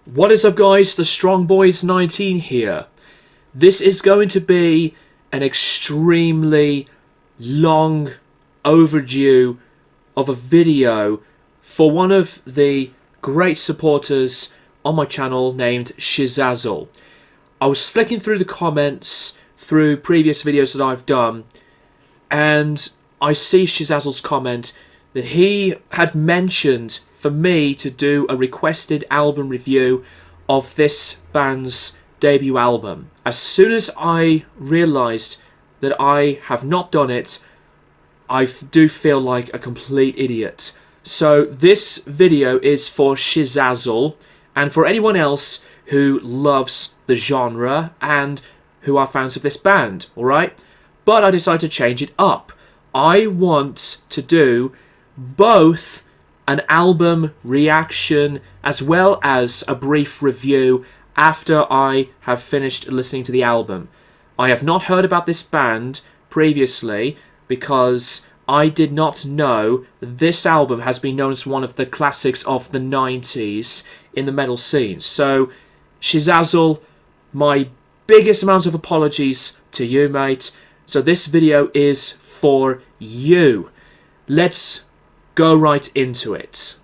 What is up, guys? The Strong Boys 19 here. This is going to be an extremely long overdue of a video for one of the great supporters on my channel named Shizazzle. I was flicking through the comments through previous videos that I've done, and I see Shizazzle's comment that he had mentioned for me to do a requested album review of this band's debut album. As soon as I realised that I have not done it, I do feel like a complete idiot. So this video is for Shizazzle and for anyone else who loves the genre and who are fans of this band, alright? But I decided to change it up. I want to do both an album reaction as well as a brief review after I have finished listening to the album. I have not heard about this band previously because I did not know this album has been known as one of the classics of the 90s in the metal scene. So, Shizazzle, my biggest amount of apologies to you, mate. So this video is for you. Let's go right into it.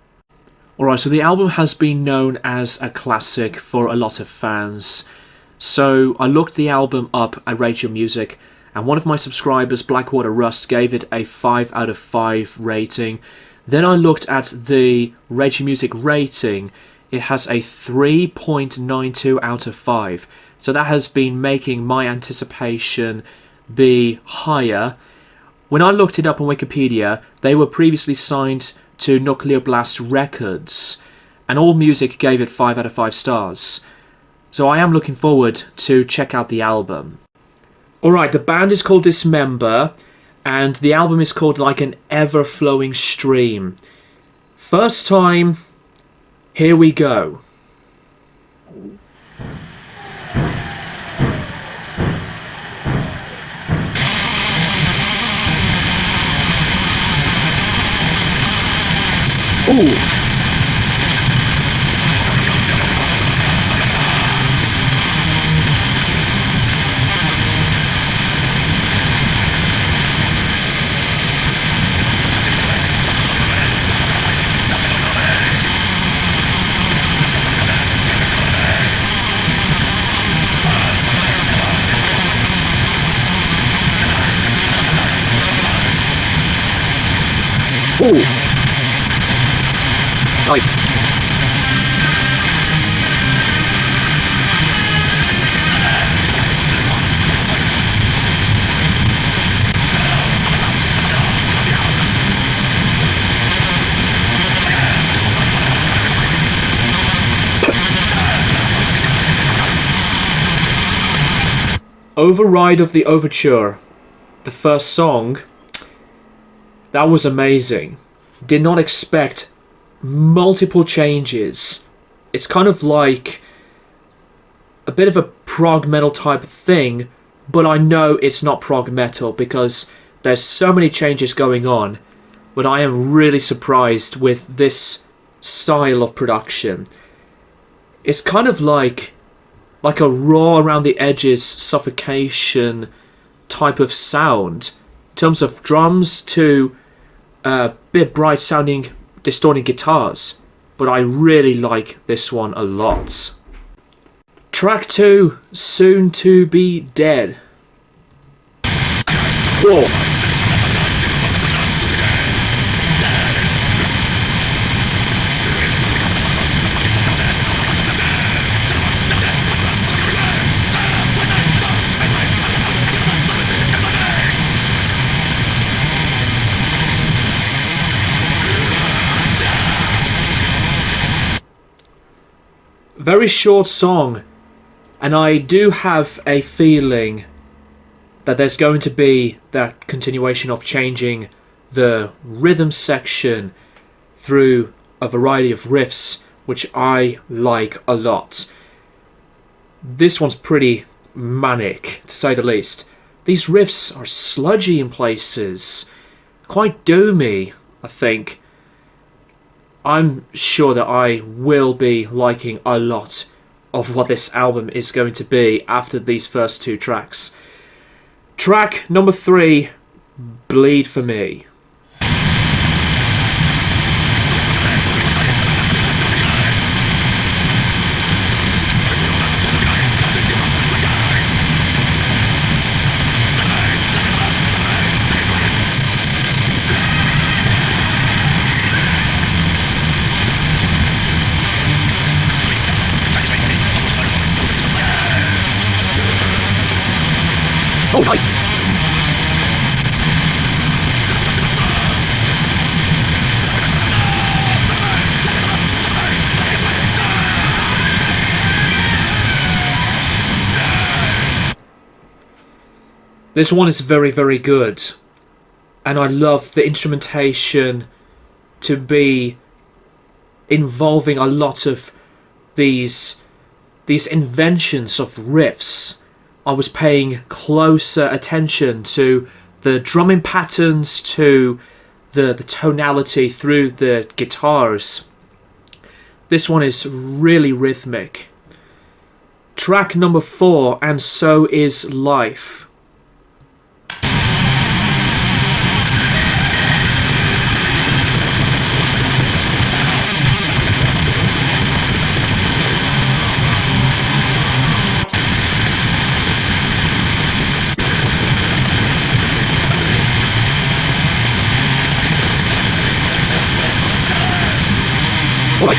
Alright, so the album has been known as a classic for a lot of fans. So I looked the album up at Rate Your Music, and one of my subscribers, Blackwater Rust, gave it a 5 out of 5 rating. Then I looked at the Rate Your Music rating. It has a 3.92 out of 5. So that has been making my anticipation be higher. When I looked it up on Wikipedia, they were previously signed to Nuclear Blast Records, and All Music gave it 5 out of 5 stars. So I am looking forward to check out the album. Alright, the band is called Dismember, and the album is called Like an Ever-Flowing Stream. First time, here we go. Ooh. Ooh. Nice. Override of the Overture, the first song, that was amazing. Did not expect multiple changes. It's kind of like a bit of a prog metal type thing, but I know it's not prog metal because there's so many changes going on. But I am really surprised with this style of production. It's kind of like a raw around the edges suffocation type of sound in terms of drums to a bit bright sounding distorting guitars, but I really like this one a lot. Track 2, Soon to Be Dead. Whoa. Very short song, and I do have a feeling that there's going to be that continuation of changing the rhythm section through a variety of riffs, which I like a lot. This one's pretty manic, to say the least. These riffs are sludgy in places, quite doomy, I think. I'm sure that I will be liking a lot of what this album is going to be after these first 2 tracks. Track number 3, Bleed for Me. Oh, nice! This one is very, very good. And I love the instrumentation to be involving a lot of these inventions of riffs. I was paying closer attention to the drumming patterns, to the tonality through the guitars. This one is really rhythmic. Track number 4, And So Is Life. Right.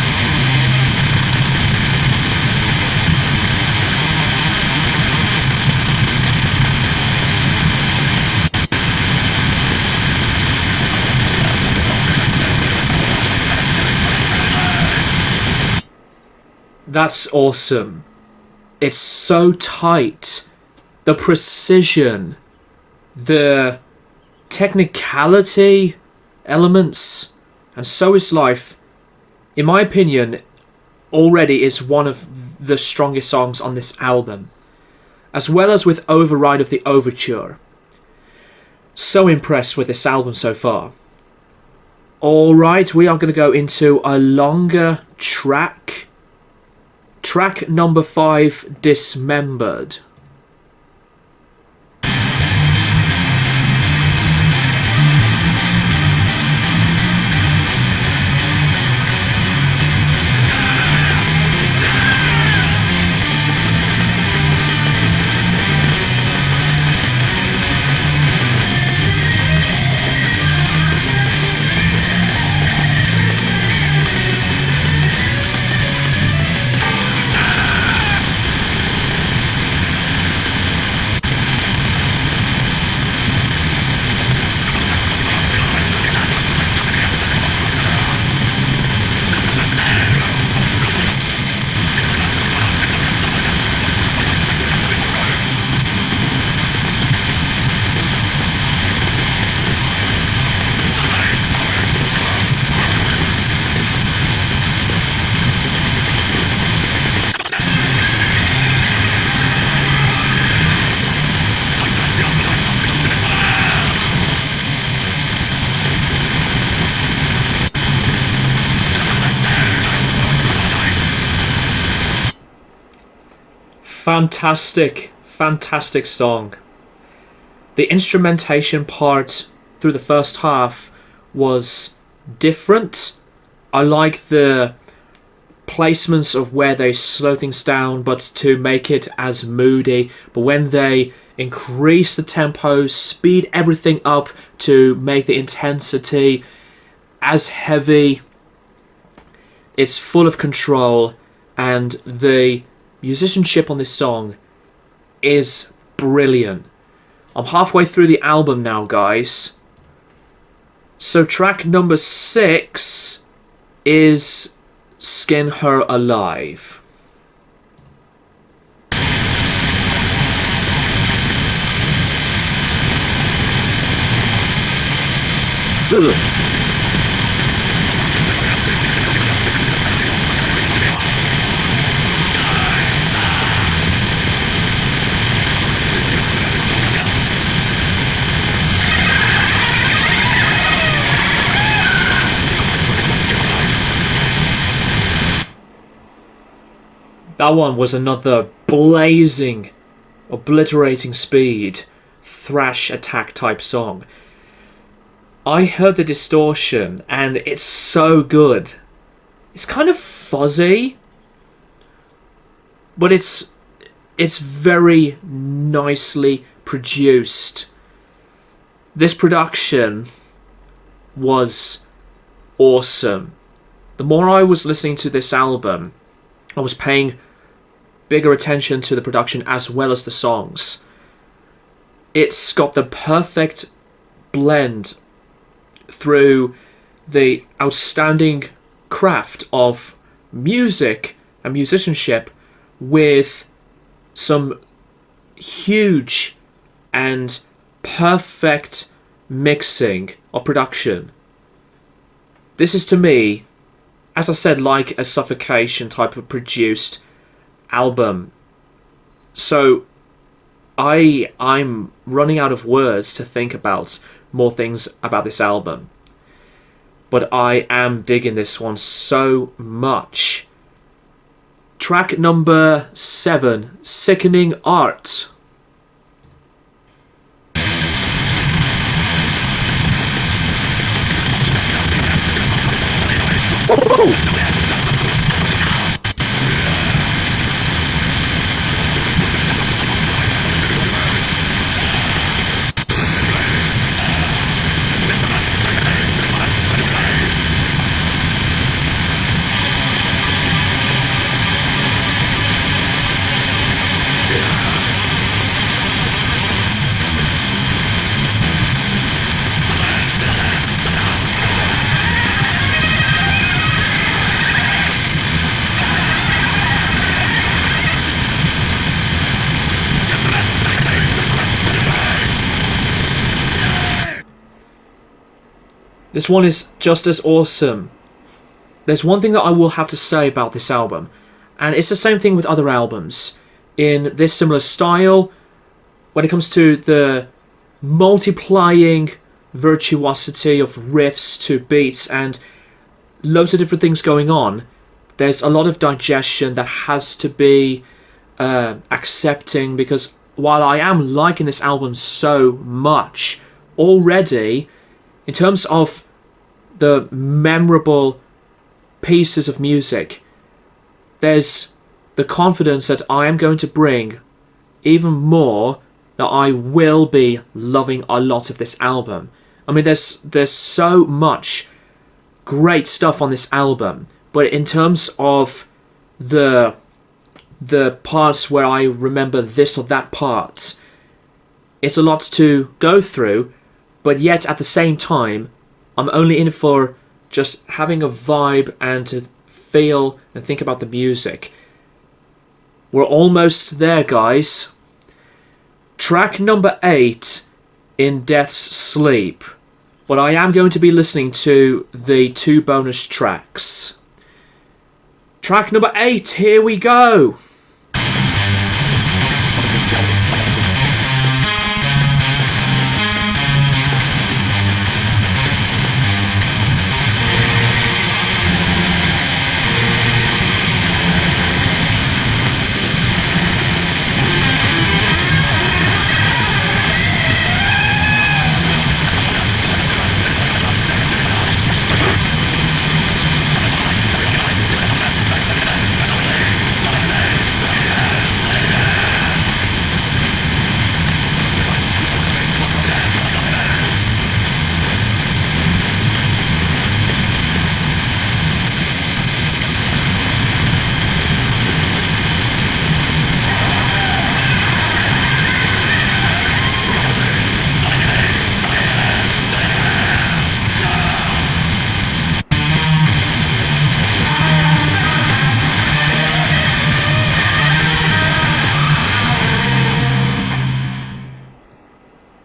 That's awesome. It's so tight. The precision, the technicality elements, and So Is Life, in my opinion, already is one of the strongest songs on this album, as well as with Override of the Overture. So impressed with this album so far. Alright, we are going to go into a longer track. Track number 5, Dismembered. Fantastic song. The instrumentation part through the first half was different. I like the placements of where they slow things down, but to make it as moody. But when they increase the tempo, speed everything up to make the intensity as heavy, it's full of control, and the musicianship on this song is brilliant. I'm halfway through the album now, guys. So track number 6 is Skin Her Alive. Ugh. That one was another blazing, obliterating speed, thrash attack type song. I heard the distortion and it's so good. It's kind of fuzzy, but it's very nicely produced. This production was awesome. The more I was listening to this album, I was paying bigger attention to the production as well as the songs. It's got the perfect blend through the outstanding craft of music and musicianship with some huge and perfect mixing of production. This is, to me, as I said, like a Suffocation type of produced album. So I'm running out of words to think about more things about this album. But I am digging this one so much. Track number 7, Sickening Art. Oh! This one is just as awesome. There's one thing that I will have to say about this album, and it's the same thing with other albums in this similar style when it comes to the multiplying virtuosity of riffs to beats and loads of different things going on. There's a lot of digestion that has to be accepting, because while I am liking this album so much already, in terms of the memorable pieces of music, there's the confidence that I am going to bring even more, that I will be loving a lot of this album. I mean, there's so much great stuff on this album, but in terms of the parts where I remember this or that part, it's a lot to go through, but yet at the same time, I'm only in for just having a vibe and to feel and think about the music. We're almost there, guys. Track number 8, In Death's Sleep. But I am going to be listening to the 2 bonus tracks. Track number 8, here we go.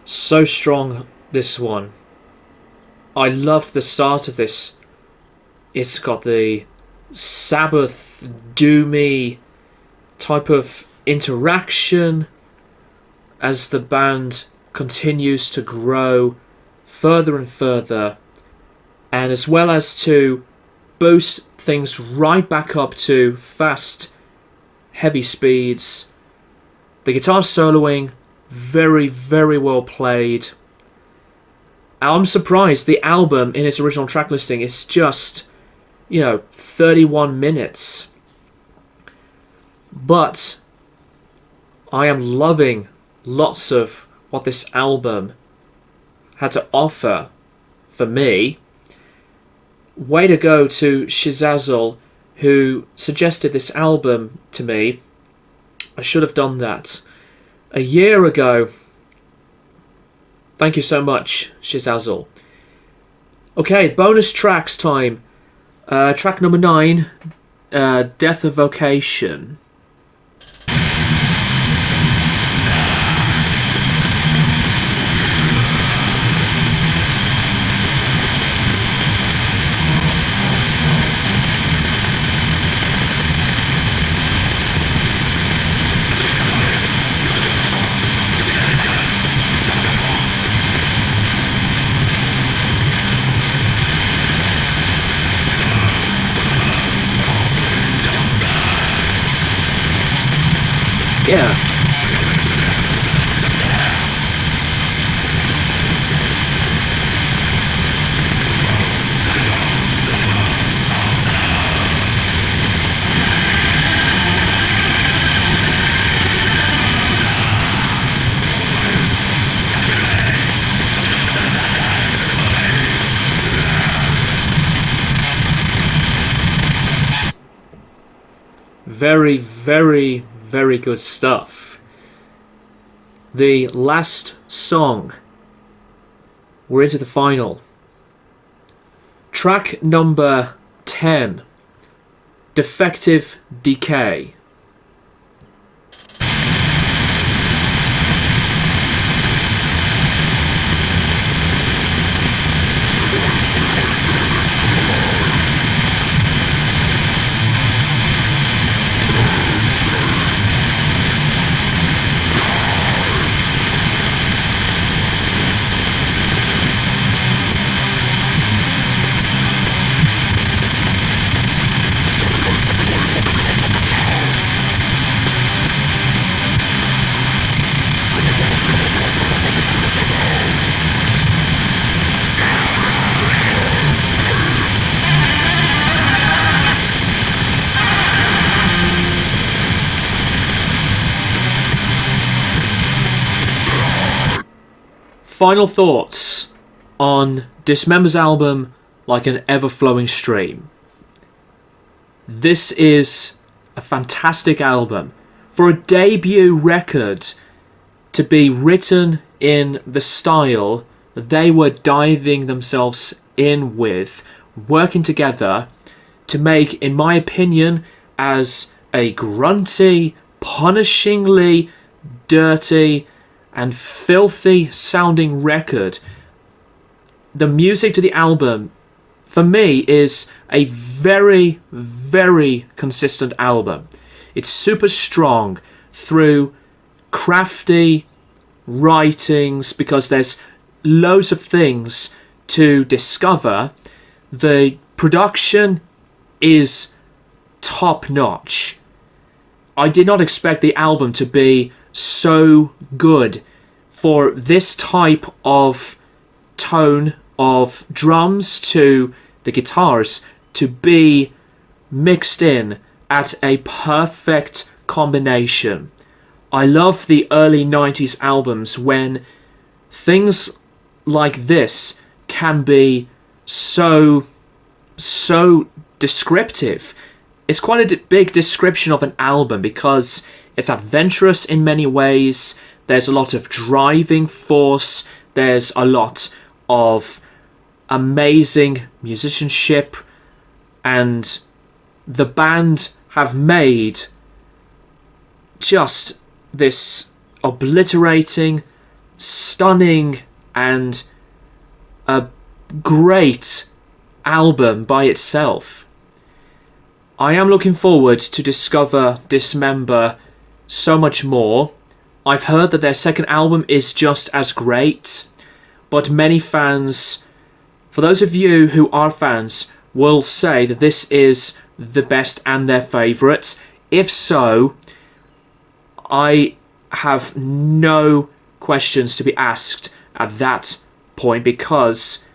So strong, this one. I loved the start of this. It's got the Sabbath doomy type of interaction as the band continues to grow further and further, and as well as to boost things right back up to fast, heavy speeds. The guitar soloing, very, very well played. I'm surprised the album in its original track listing is just, 31 minutes. But I am loving lots of what this album had to offer for me. Way to go to Shizazel, who suggested this album to me. I should have done that a year ago. Thank you so much, Shizazel. Okay, bonus tracks time. Track number 9, Death of Vocation. Yeah. Very, very, very good stuff. The last song. We're into the final. Track number 10, Defective Decay. Final thoughts on Dismember's album, Like an Everflowing Stream. This is a fantastic album. For a debut record to be written in the style they were diving themselves in with, working together to make, in my opinion, as a grunty, punishingly dirty and filthy sounding record. The music to the album, for me, is a very, very consistent album. It's super strong through crafty writings because there's loads of things to discover. The production is top notch. I did not expect the album to be so good for this type of tone of drums to the guitars to be mixed in at a perfect combination. I love the early 90s albums when things like this can be so descriptive. It's quite a big description of an album because it's adventurous in many ways. There's a lot of driving force. There's a lot of amazing musicianship. And the band have made just this obliterating, stunning, and a great album by itself. I am looking forward to discover Dismember so much more. I've heard that their second album is just as great, but many fans, for those of you who are fans, will say that this is the best and their favourite. If so, I have no questions to be asked at that point, because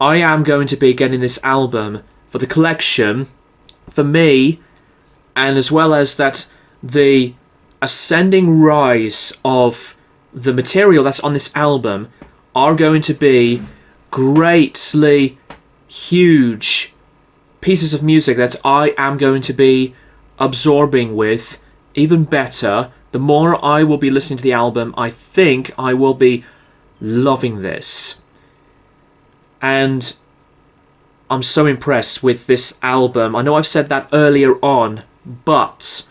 I am going to be getting this album for the collection, for me, and as well as that the ascending rise of the material that's on this album are going to be greatly huge pieces of music that I am going to be absorbing with even better. The more I will be listening to the album, I think I will be loving this. And I'm so impressed with this album. I know I've said that earlier on, but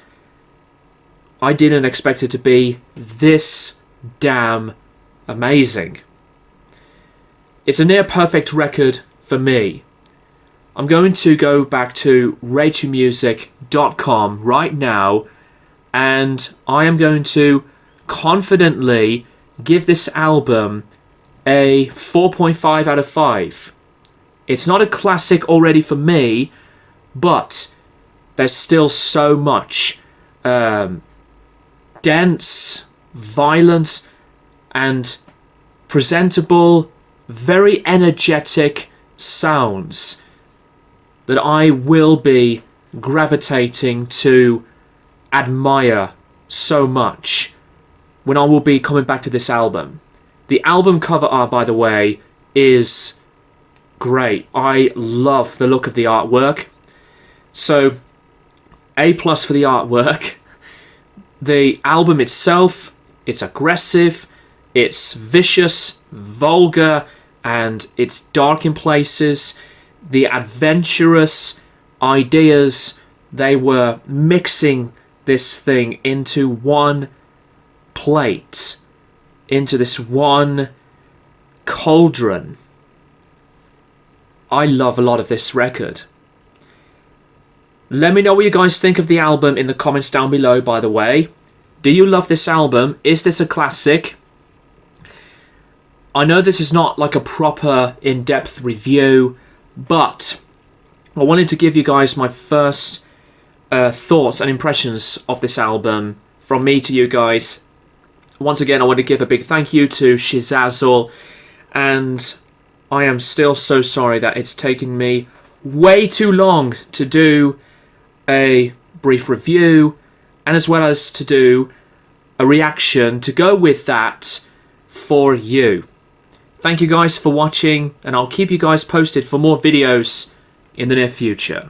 I didn't expect it to be this damn amazing. It's a near perfect record for me. I'm going to go back to rateyourmusic.com right now, and I am going to confidently give this album a 4.5 out of 5. It's not a classic already for me, but there's still so much dense, violent, and presentable, very energetic sounds that I will be gravitating to admire so much when I will be coming back to this album. The album cover art, by the way, is great. I love the look of the artwork. So, A+ for the artwork. The album itself, it's aggressive, it's vicious, vulgar, and it's dark in places. The adventurous ideas, they were mixing this thing into one plate, into this one cauldron. I love a lot of this record. Let me know what you guys think of the album in the comments down below, by the way. Do you love this album? Is this a classic? I know this is not like a proper in-depth review, but I wanted to give you guys my first thoughts and impressions of this album from me to you guys. Once again, I want to give a big thank you to Shizazzle, and I am still so sorry that it's taken me way too long to do a brief review, and as well as to do a reaction to go with that for you. Thank you guys for watching, and I'll keep you guys posted for more videos in the near future.